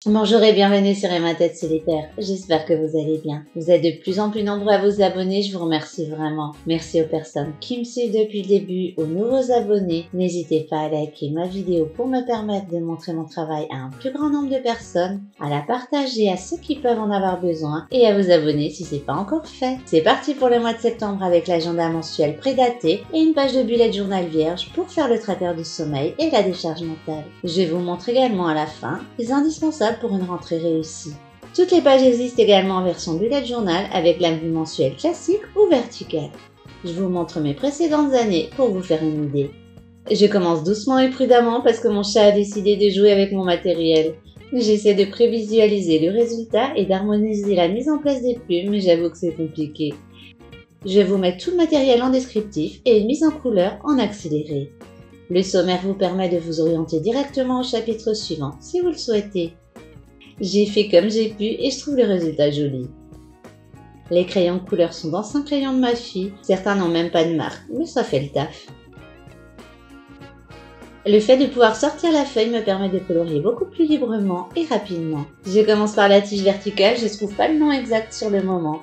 Bonjour et bienvenue sur Ma Tête Solitaire, j'espère que vous allez bien. Vous êtes de plus en plus nombreux à vous abonner, je vous remercie vraiment. Merci aux personnes qui me suivent depuis le début, aux nouveaux abonnés. N'hésitez pas à liker ma vidéo pour me permettre de montrer mon travail à un plus grand nombre de personnes, à la partager à ceux qui peuvent en avoir besoin et à vous abonner si c'est pas encore fait. C'est parti pour le mois de septembre avec l'agenda mensuel prédaté et une page de bullet journal vierge pour faire le tracker du sommeil et la décharge mentale. Je vous montre également à la fin les indispensables pour une rentrée réussie. Toutes les pages existent également en version bullet journal avec la vue mensuelle classique ou verticale. Je vous montre mes précédentes années pour vous faire une idée. Je commence doucement et prudemment parce que mon chat a décidé de jouer avec mon matériel. J'essaie de prévisualiser le résultat et d'harmoniser la mise en place des plumes, mais j'avoue que c'est compliqué. Je vais vous mettre tout le matériel en descriptif et une mise en couleur en accéléré. Le sommaire vous permet de vous orienter directement au chapitre suivant si vous le souhaitez. J'ai fait comme j'ai pu et je trouve le résultat joli. Les crayons de couleur sont d'anciens crayons de ma fille, certains n'ont même pas de marque, mais ça fait le taf. Le fait de pouvoir sortir la feuille me permet de colorier beaucoup plus librement et rapidement. Je commence par la tige verticale, je ne trouve pas le nom exact sur le moment.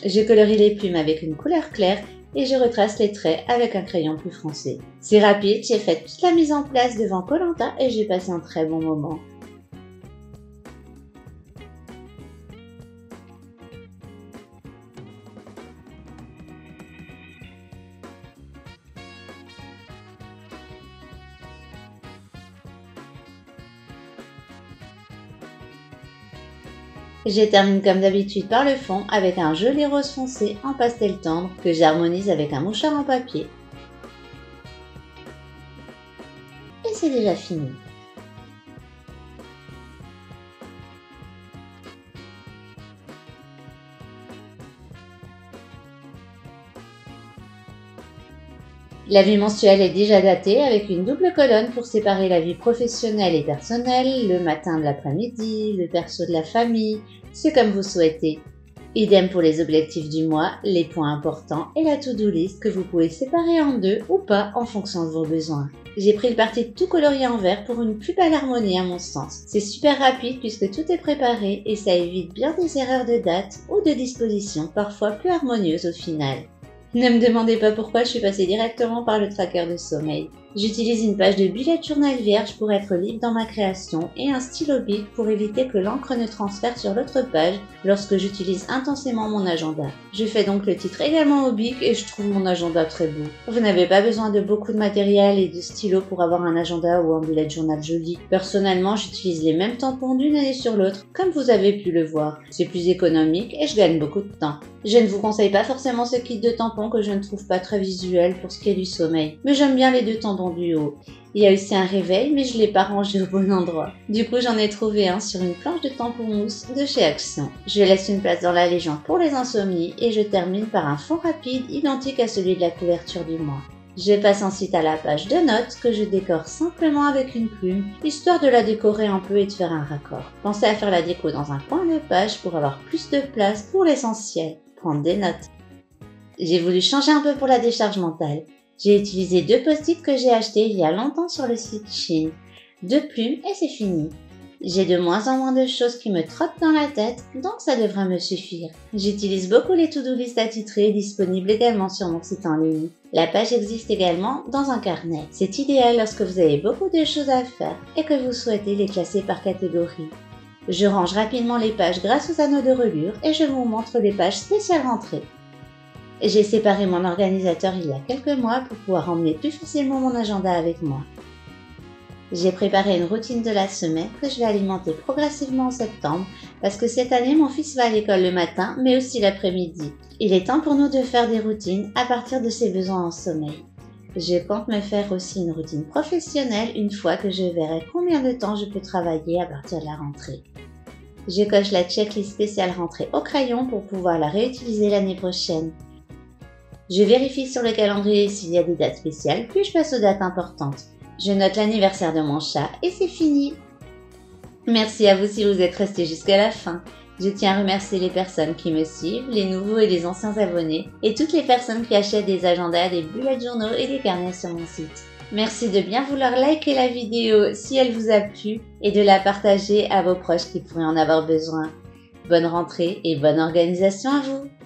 Je colorie les plumes avec une couleur claire et je retrace les traits avec un crayon plus foncé. C'est rapide, j'ai fait toute la mise en place devant Koh-Lanta et j'ai passé un très bon moment. Je termine comme d'habitude par le fond avec un joli rose foncé en pastel tendre que j'harmonise avec un mouchoir en papier. Et c'est déjà fini. La vie mensuelle est déjà datée avec une double colonne pour séparer la vie professionnelle et personnelle, le matin de l'après-midi, le perso de la famille, c'est comme vous souhaitez. Idem pour les objectifs du mois, les points importants et la to-do list que vous pouvez séparer en deux ou pas en fonction de vos besoins. J'ai pris le parti de tout colorier en vert pour une plus belle harmonie à mon sens. C'est super rapide puisque tout est préparé et ça évite bien des erreurs de date ou de disposition parfois plus harmonieuses au final. Ne me demandez pas pourquoi je suis passée directement par le tracker de sommeil. J'utilise une page de bullet journal vierge pour être libre dans ma création et un stylo bic pour éviter que l'encre ne transfère sur l'autre page lorsque j'utilise intensément mon agenda. Je fais donc le titre également au bic et je trouve mon agenda très beau. Vous n'avez pas besoin de beaucoup de matériel et de stylo pour avoir un agenda ou un bullet journal joli. Personnellement, j'utilise les mêmes tampons d'une année sur l'autre, comme vous avez pu le voir. C'est plus économique et je gagne beaucoup de temps. Je ne vous conseille pas forcément ce kit de tampons que je ne trouve pas très visuel pour ce qui est du sommeil, mais j'aime bien les deux tampons du haut. Il y a aussi un réveil, mais je ne l'ai pas rangé au bon endroit. Du coup, j'en ai trouvé un sur une planche de tampons mousse de chez Action. Je laisse une place dans la légende pour les insomnies et je termine par un fond rapide identique à celui de la couverture du mois. Je passe ensuite à la page de notes que je décore simplement avec une plume, histoire de la décorer un peu et de faire un raccord. Pensez à faire la déco dans un coin de page pour avoir plus de place pour l'essentiel. Prendre des notes. J'ai voulu changer un peu pour la décharge mentale. J'ai utilisé deux post-it que j'ai achetés il y a longtemps sur le site Shein. Deux plumes et c'est fini. J'ai de moins en moins de choses qui me trottent dans la tête, donc ça devrait me suffire. J'utilise beaucoup les to-do list attitrées, disponibles également sur mon site en ligne. La page existe également dans un carnet. C'est idéal lorsque vous avez beaucoup de choses à faire et que vous souhaitez les classer par catégorie. Je range rapidement les pages grâce aux anneaux de relure et je vous montre les pages spéciales rentrées. J'ai séparé mon organisateur il y a quelques mois pour pouvoir emmener plus facilement mon agenda avec moi. J'ai préparé une routine de la semaine que je vais alimenter progressivement en septembre parce que cette année mon fils va à l'école le matin mais aussi l'après-midi. Il est temps pour nous de faire des routines à partir de ses besoins en sommeil. Je compte me faire aussi une routine professionnelle une fois que je verrai combien de temps je peux travailler à partir de la rentrée. Je coche la checklist spéciale rentrée au crayon pour pouvoir la réutiliser l'année prochaine. Je vérifie sur le calendrier s'il y a des dates spéciales, puis je passe aux dates importantes. Je note l'anniversaire de mon chat et c'est fini. Merci à vous si vous êtes restés jusqu'à la fin. Je tiens à remercier les personnes qui me suivent, les nouveaux et les anciens abonnés, et toutes les personnes qui achètent des agendas, des bullets de journaux et des carnets sur mon site. Merci de bien vouloir liker la vidéo si elle vous a plu et de la partager à vos proches qui pourraient en avoir besoin. Bonne rentrée et bonne organisation à vous!